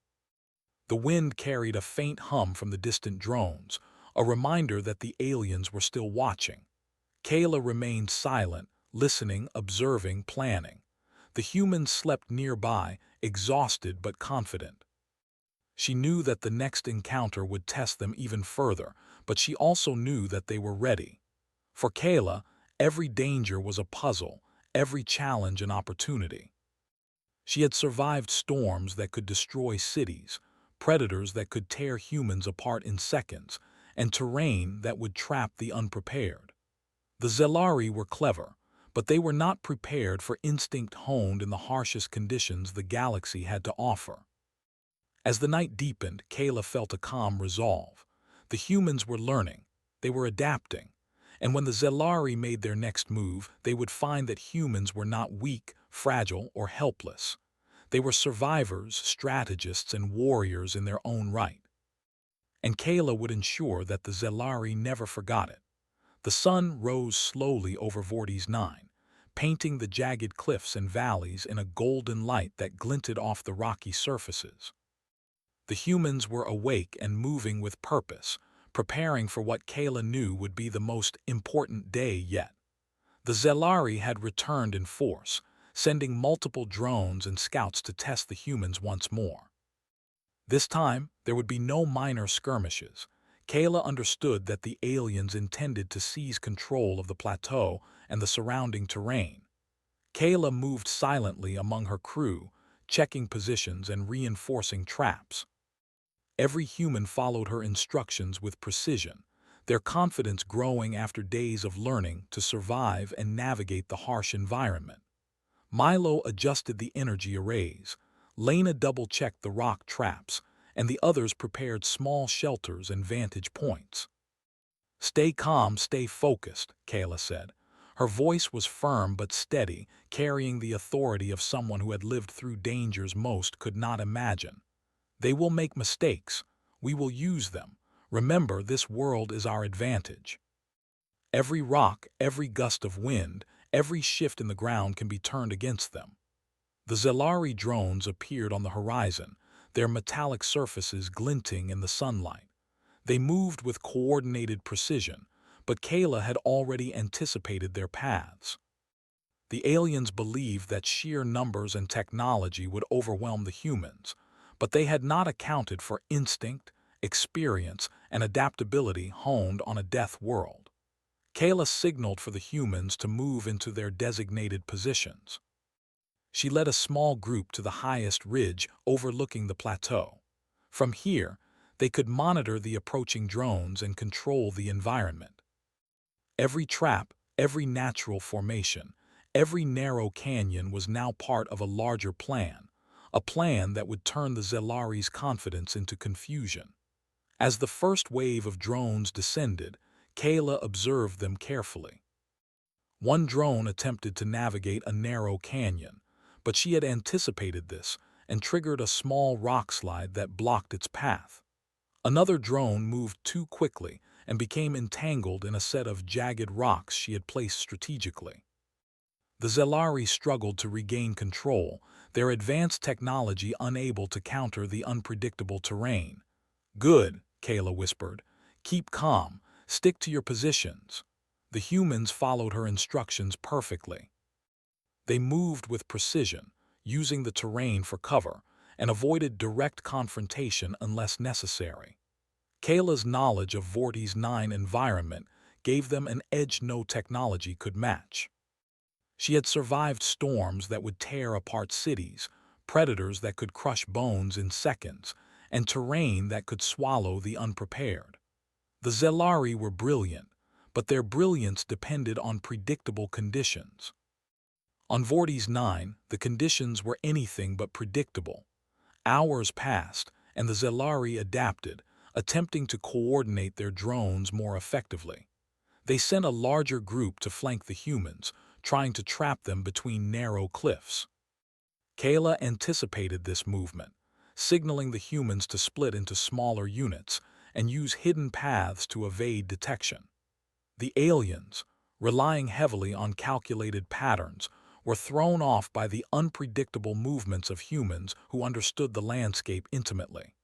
The wind carried a faint hum from the distant drones, a reminder that the aliens were still watching. Kayla remained silent, listening, observing, planning. The humans slept nearby, exhausted but confident. She knew that the next encounter would test them even further, but she also knew that they were ready. For Kayla, every danger was a puzzle, every challenge an opportunity. She had survived storms that could destroy cities, predators that could tear humans apart in seconds, and terrain that would trap the unprepared. The Zelari were clever, but they were not prepared for instinct honed in the harshest conditions the galaxy had to offer. As the night deepened, Kayla felt a calm resolve. The humans were learning, they were adapting, And when the Zelari made their next move, they would find that humans were not weak, fragile, or helpless. They were survivors, strategists, and warriors in their own right. And Kayla would ensure that the Zelari never forgot it. The sun rose slowly over Vorti's 9, painting the jagged cliffs and valleys in a golden light that glinted off the rocky surfaces. The humans were awake and moving with purpose, preparing for what Kayla knew would be the most important day yet. The Zelari had returned in force, sending multiple drones and scouts to test the humans once more. This time, there would be no minor skirmishes. Kayla understood that the aliens intended to seize control of the plateau and the surrounding terrain. Kayla moved silently among her crew, checking positions and reinforcing traps. Every human followed her instructions with precision, their confidence growing after days of learning to survive and navigate the harsh environment. Milo adjusted the energy arrays, Lena double-checked the rock traps, and the others prepared small shelters and vantage points. "Stay calm, stay focused," Kayla said. Her voice was firm but steady, carrying the authority of someone who had lived through dangers most could not imagine. "They will make mistakes. We will use them. Remember, this world is our advantage." Every rock, every gust of wind, every shift in the ground can be turned against them. The Zelari drones appeared on the horizon, their metallic surfaces glinting in the sunlight. They moved with coordinated precision, but Kayla had already anticipated their paths. The aliens believed that sheer numbers and technology would overwhelm the humans, but they had not accounted for instinct, experience, and adaptability honed on a death world. Kayla signaled for the humans to move into their designated positions. She led a small group to the highest ridge overlooking the plateau. From here, they could monitor the approaching drones and control the environment. Every trap, every natural formation, every narrow canyon was now part of a larger plan, a plan that would turn the Zelari's confidence into confusion. As the first wave of drones descended, Kayla observed them carefully. One drone attempted to navigate a narrow canyon, but she had anticipated this and triggered a small rock slide that blocked its path. Another drone moved too quickly and became entangled in a set of jagged rocks she had placed strategically. The Zelari struggled to regain control, their advanced technology unable to counter the unpredictable terrain. "Good," Kayla whispered. "Keep calm. Stick to your positions." The humans followed her instructions perfectly. They moved with precision, using the terrain for cover, and avoided direct confrontation unless necessary. Kayla's knowledge of Vorti's 9 environment gave them an edge no technology could match. She had survived storms that would tear apart cities, predators that could crush bones in seconds, and terrain that could swallow the unprepared. The Zelari were brilliant, but their brilliance depended on predictable conditions. On Vorti's 9, the conditions were anything but predictable. Hours passed, and the Zelari adapted, attempting to coordinate their drones more effectively. They sent a larger group to flank the humans, trying to trap them between narrow cliffs. Kayla anticipated this movement, signaling the humans to split into smaller units and use hidden paths to evade detection. The aliens, relying heavily on calculated patterns, were thrown off by the unpredictable movements of humans who understood the landscape intimately.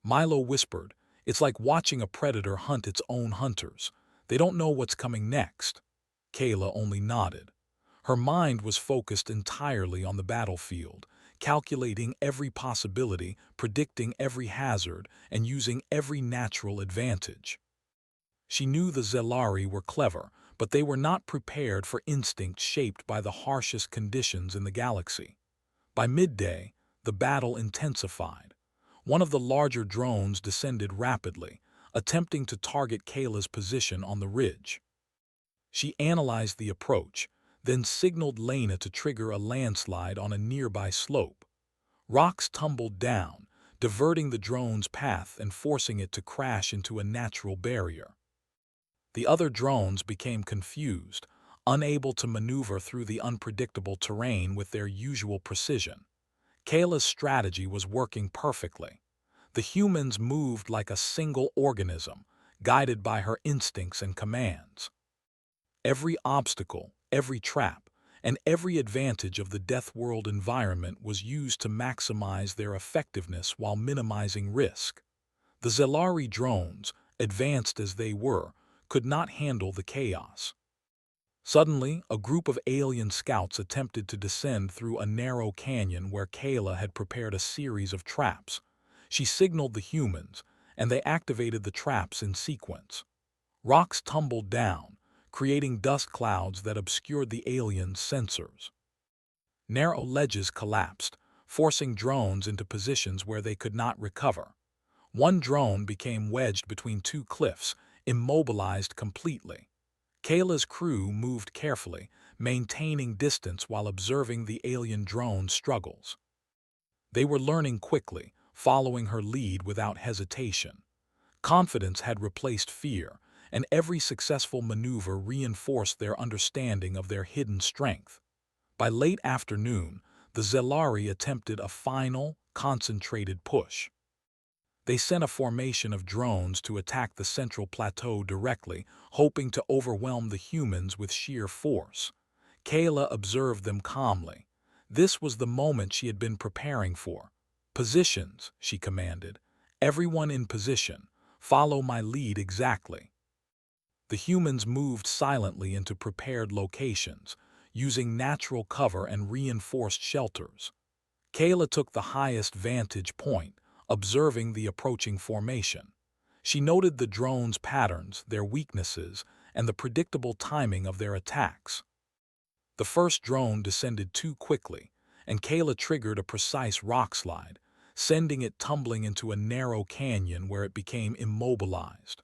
Milo whispered, "It's like watching a predator hunt its own hunters. They don't know what's coming next." Kayla only nodded. Her mind was focused entirely on the battlefield, calculating every possibility, predicting every hazard, and using every natural advantage. She knew the Zelari were clever, but they were not prepared for instincts shaped by the harshest conditions in the galaxy. By midday, the battle intensified. One of the larger drones descended rapidly, attempting to target Kayla's position on the ridge. She analyzed the approach, then signaled Lena to trigger a landslide on a nearby slope. Rocks tumbled down, diverting the drone's path and forcing it to crash into a natural barrier. The other drones became confused, unable to maneuver through the unpredictable terrain with their usual precision. Kayla's strategy was working perfectly. The humans moved like a single organism, guided by her instincts and commands. Every obstacle, every trap, and every advantage of the Death World environment was used to maximize their effectiveness while minimizing risk. The Zelari drones, advanced as they were, could not handle the chaos. Suddenly, a group of alien scouts attempted to descend through a narrow canyon where Kayla had prepared a series of traps. She signaled the humans, and they activated the traps in sequence. Rocks tumbled down, creating dust clouds that obscured the aliens' sensors. Narrow ledges collapsed, forcing drones into positions where they could not recover. One drone became wedged between two cliffs, immobilized completely. Kayla's crew moved carefully, maintaining distance while observing the alien drone's struggles. They were learning quickly, following her lead without hesitation. Confidence had replaced fear, and every successful maneuver reinforced their understanding of their hidden strength. By late afternoon, the Zelari attempted a final, concentrated push. They sent a formation of drones to attack the central plateau directly, hoping to overwhelm the humans with sheer force. Kayla observed them calmly. This was the moment she had been preparing for. "Positions," she commanded. "Everyone in position. Follow my lead exactly." The humans moved silently into prepared locations, using natural cover and reinforced shelters. Kayla took the highest vantage point, observing the approaching formation. She noted the drones' patterns, their weaknesses, and the predictable timing of their attacks. The first drone descended too quickly, and Kayla triggered a precise rock slide, sending it tumbling into a narrow canyon where it became immobilized.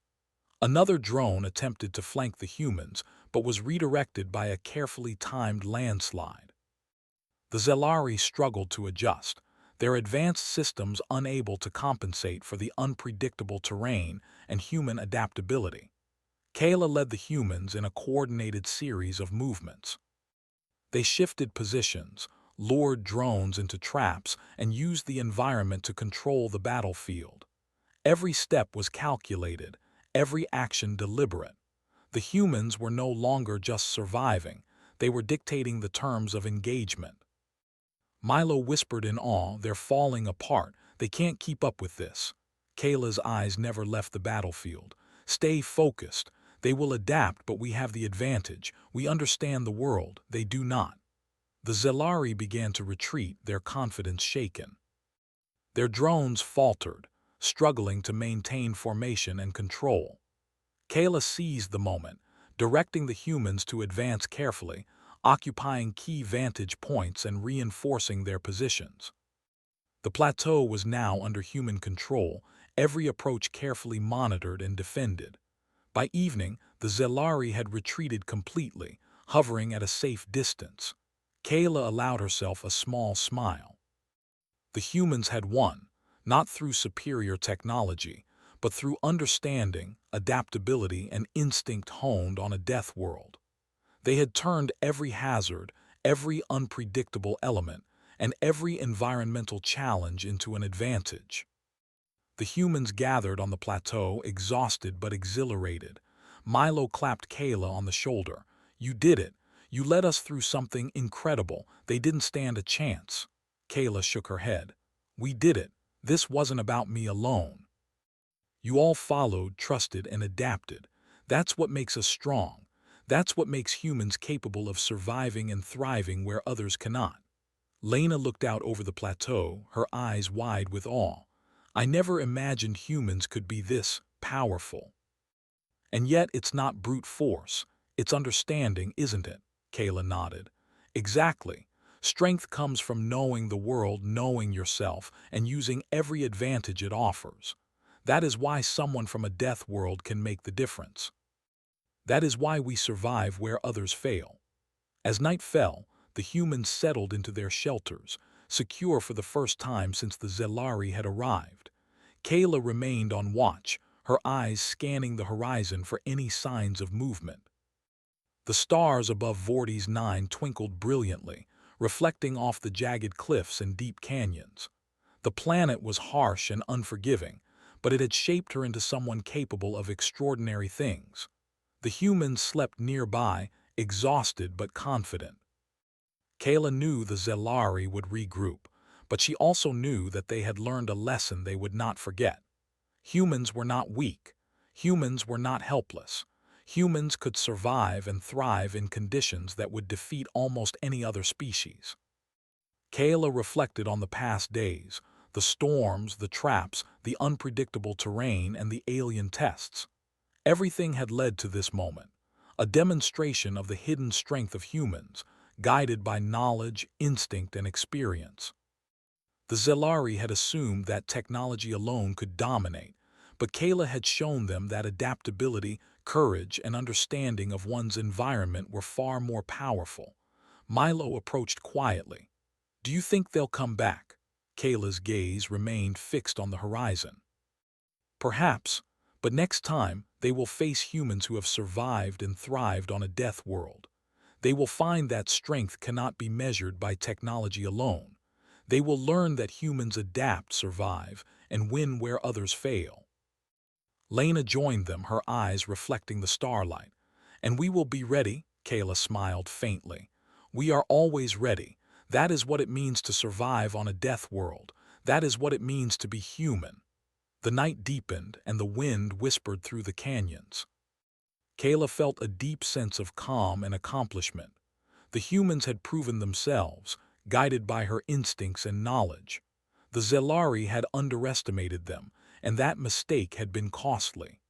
Another drone attempted to flank the humans, but was redirected by a carefully timed landslide. The Zelari struggled to adjust, their advanced systems unable to compensate for the unpredictable terrain and human adaptability. Kayla led the humans in a coordinated series of movements. They shifted positions, lured drones into traps, and used the environment to control the battlefield. Every step was calculated, every action deliberate. The humans were no longer just surviving, they were dictating the terms of engagement. Milo whispered in awe, "They're falling apart. They can't keep up with this." Kayla's eyes never left the battlefield. "Stay focused. They will adapt, but we have the advantage. We understand the world. They do not." The Zelari began to retreat, their confidence shaken. Their drones faltered, struggling to maintain formation and control. Kayla seized the moment, directing the humans to advance carefully, occupying key vantage points and reinforcing their positions. The plateau was now under human control, every approach carefully monitored and defended. By evening, the Zelari had retreated completely, hovering at a safe distance. Kayla allowed herself a small smile. The humans had won, not through superior technology, but through understanding, adaptability, and instinct honed on a death world. They had turned every hazard, every unpredictable element, and every environmental challenge into an advantage. The humans gathered on the plateau, exhausted but exhilarated. Milo clapped Kayla on the shoulder. "You did it. You led us through something incredible. They didn't stand a chance." Kayla shook her head. "We did it. This wasn't about me alone. You all followed, trusted, and adapted. That's what makes us strong. That's what makes humans capable of surviving and thriving where others cannot." Lena looked out over the plateau, her eyes wide with awe. "I never imagined humans could be this powerful." "And yet it's not brute force. It's understanding, isn't it?" Kayla nodded. "Exactly. Strength comes from knowing the world, knowing yourself, and using every advantage it offers. That is why someone from a death world can make the difference. That is why we survive where others fail." As night fell, the humans settled into their shelters, secure for the first time since the Zelari had arrived. Kayla remained on watch, her eyes scanning the horizon for any signs of movement. The stars above Vorti's 9 twinkled brilliantly, reflecting off the jagged cliffs and deep canyons. The planet was harsh and unforgiving, but it had shaped her into someone capable of extraordinary things. The humans slept nearby, exhausted but confident. Kayla knew the Zelari would regroup, but she also knew that they had learned a lesson they would not forget. Humans were not weak. Humans were not helpless. Humans could survive and thrive in conditions that would defeat almost any other species. Kayla reflected on the past days, the storms, the traps, the unpredictable terrain, and the alien tests. Everything had led to this moment, a demonstration of the hidden strength of humans, guided by knowledge, instinct, and experience. The Zelari had assumed that technology alone could dominate, but Kayla had shown them that adaptability, courage, and understanding of one's environment were far more powerful. Milo approached quietly. "Do you think they'll come back?" Kayla's gaze remained fixed on the horizon. "Perhaps, but next time they will face humans who have survived and thrived on a death world. They will find that strength cannot be measured by technology alone. They will learn that humans adapt, survive, and win where others fail." Lena joined them, her eyes reflecting the starlight. "And we will be ready," Kayla smiled faintly. "We are always ready. That is what it means to survive on a death world. That is what it means to be human." The night deepened, and the wind whispered through the canyons. Kayla felt a deep sense of calm and accomplishment. The humans had proven themselves, guided by her instincts and knowledge. The Zelari had underestimated them, and that mistake had been costly.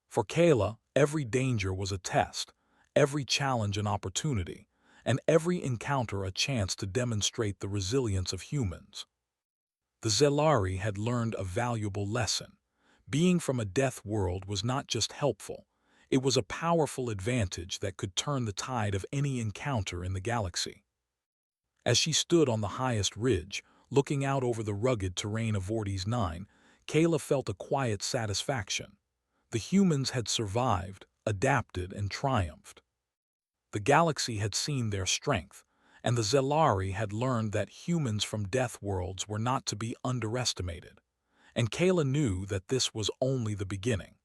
For Kayla, every danger was a test, every challenge an opportunity, and every encounter a chance to demonstrate the resilience of humans. The Zelari had learned a valuable lesson. Being from a death world was not just helpful, it was a powerful advantage that could turn the tide of any encounter in the galaxy. As she stood on the highest ridge, looking out over the rugged terrain of Vorti's 9, Kayla felt a quiet satisfaction. The humans had survived, adapted, and triumphed. The galaxy had seen their strength, and the Zelari had learned that humans from death worlds were not to be underestimated. And Kayla knew that this was only the beginning.